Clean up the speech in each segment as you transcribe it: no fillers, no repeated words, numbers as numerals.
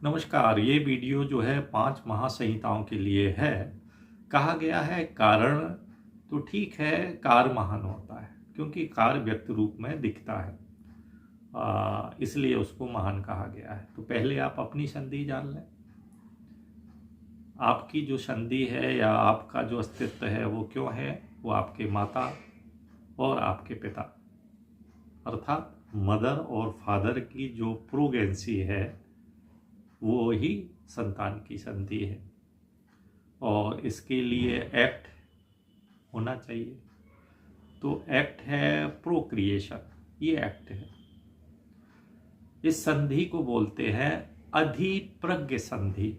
नमस्कार। ये वीडियो जो है 5 महासंहिताओं के लिए है। कहा गया है कारण तो ठीक है, कार महान होता है क्योंकि कार व्यक्त रूप में दिखता है, इसलिए उसको महान कहा गया है। तो पहले आप अपनी संधि जान लें। आपकी जो संधि है या आपका जो अस्तित्व है वो क्यों है? वो आपके माता और आपके पिता अर्थात मदर और फादर की जो प्रोगेंसी है वो ही संतान की संधि है, और इसके लिए एक्ट होना चाहिए। तो एक्ट है प्रोक्रिएशन, ये एक्ट है। इस संधि को बोलते हैं अधिप्रज्ञ संधि।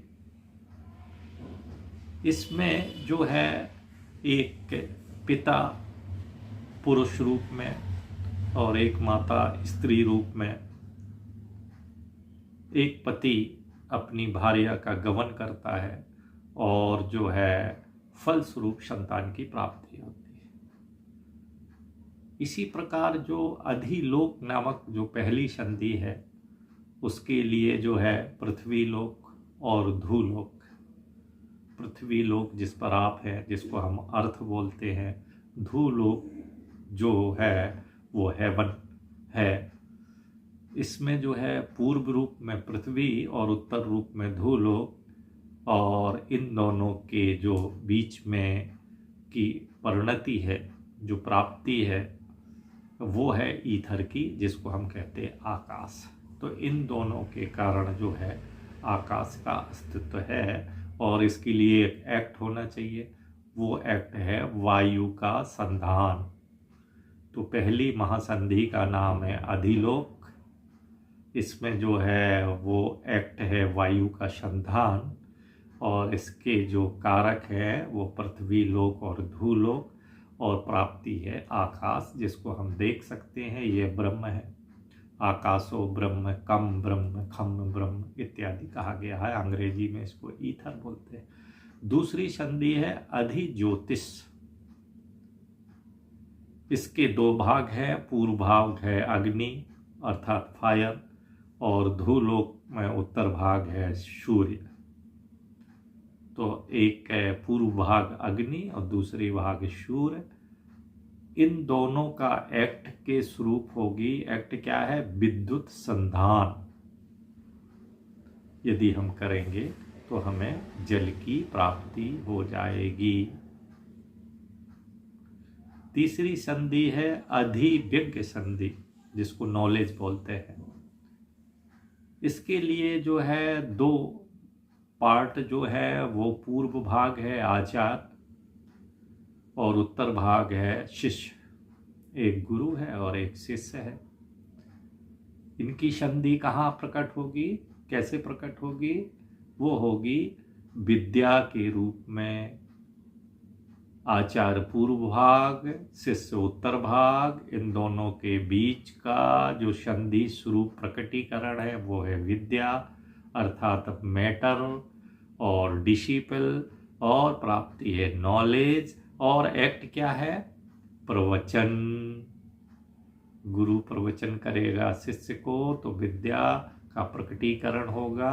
इसमें जो है एक पिता पुरुष रूप में और एक माता स्त्री रूप में, एक पति अपनी भार्या का गमन करता है और जो है फलस्वरूप संतान की प्राप्ति होती है। इसी प्रकार जो अधिलोक नामक जो पहली संधि है उसके लिए जो है पृथ्वी लोक और धूलोक। पृथ्वी लोक जिस पर आप हैं, जिसको हम अर्थ बोलते हैं, धूलोक जो है वो हेवन है। इसमें जो है पूर्व रूप में पृथ्वी और उत्तर रूप में धूलोक, और इन दोनों के जो बीच में की परिणति है, जो प्राप्ति है, वो है ईथर की, जिसको हम कहते हैं आकाश। तो इन दोनों के कारण जो है आकाश का अस्तित्व है, और इसके लिए एक एक्ट होना चाहिए। वो एक्ट है वायु का संधान। तो पहली महासंधि का नाम है अधिलोक। इसमें जो है वो एक्ट है वायु का संधान, और इसके जो कारक है वो पृथ्वी लोक और धूलोक, और प्राप्ति है आकाश, जिसको हम देख सकते हैं। ये ब्रह्म है। आकाशो ब्रह्म, कम ब्रह्म, खम ब्रह्म इत्यादि कहा गया है। अंग्रेजी में इसको ईथर बोलते हैं। दूसरी संधि है अधिज्योतिष। इसके दो भाग हैं। पूर्व भाग है अग्नि अर्थात फायर, और धूलोक में उत्तर भाग है सूर्य। तो एक है पूर्व भाग अग्नि और दूसरी भाग सूर्य। इन दोनों का एक्ट के स्वरूप होगी। एक्ट क्या है? विद्युत संधान। यदि हम करेंगे तो हमें जल की प्राप्ति हो जाएगी। तीसरी संधि है अधिविज्ञ संधि, जिसको नॉलेज बोलते हैं। इसके लिए जो है दो पार्ट जो है वो पूर्व भाग है आचार और उत्तर भाग है शिष्य। एक गुरु है और एक शिष्य है। इनकी संधि कहाँ प्रकट होगी, कैसे प्रकट होगी? वो होगी विद्या के रूप में। आचार्य पूर्व भाग, शिष्य उत्तर भाग, इन दोनों के बीच का जो संधि स्वरूप प्रकटीकरण है वो है विद्या अर्थात मैटर, और डिसिपल, और प्राप्ति है नॉलेज, और एक्ट क्या है? प्रवचन। गुरु प्रवचन करेगा शिष्य को तो विद्या का प्रकटीकरण होगा,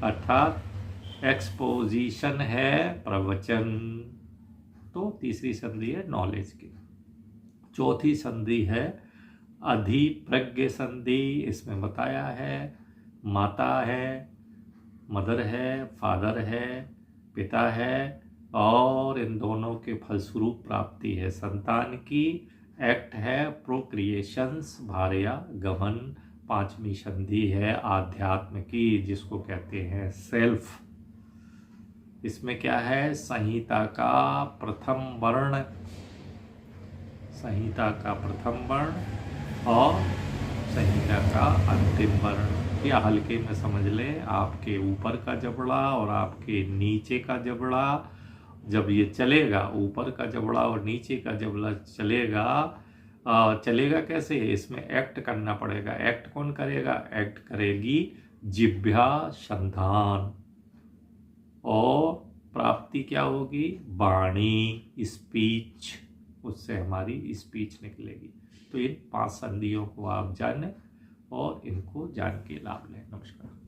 अर्थात एक्सपोजिशन है प्रवचन। तो तीसरी संधि है नॉलेज की। चौथी संधि है अधिप्रज्ञ संधि। इसमें बताया है माता है, मदर है, फादर है, पिता है, और इन दोनों के फलस्वरूप प्राप्ति है संतान की। एक्ट है प्रोक्रिएशंस, भार्या गमन। पांचवी संधि है आध्यात्म की, जिसको कहते हैं सेल्फ। इसमें क्या है? संहिता का प्रथम वर्ण, संहिता का प्रथम वर्ण और संहिता का अंतिम वर्ण। या हल्के में समझ लें, आपके ऊपर का जबड़ा और आपके नीचे का जबड़ा जब ये चलेगा, ऊपर का जबड़ा और नीचे का जबड़ा चलेगा कैसे? इसमें एक्ट करना पड़ेगा। एक्ट कौन करेगा? एक्ट करेगी जिह्वा संधान, और प्राप्ति क्या होगी? वाणी, स्पीच। उससे हमारी स्पीच निकलेगी। तो इन 5 संधियों को आप जानें और इनको जान के लाभ लें। नमस्कार।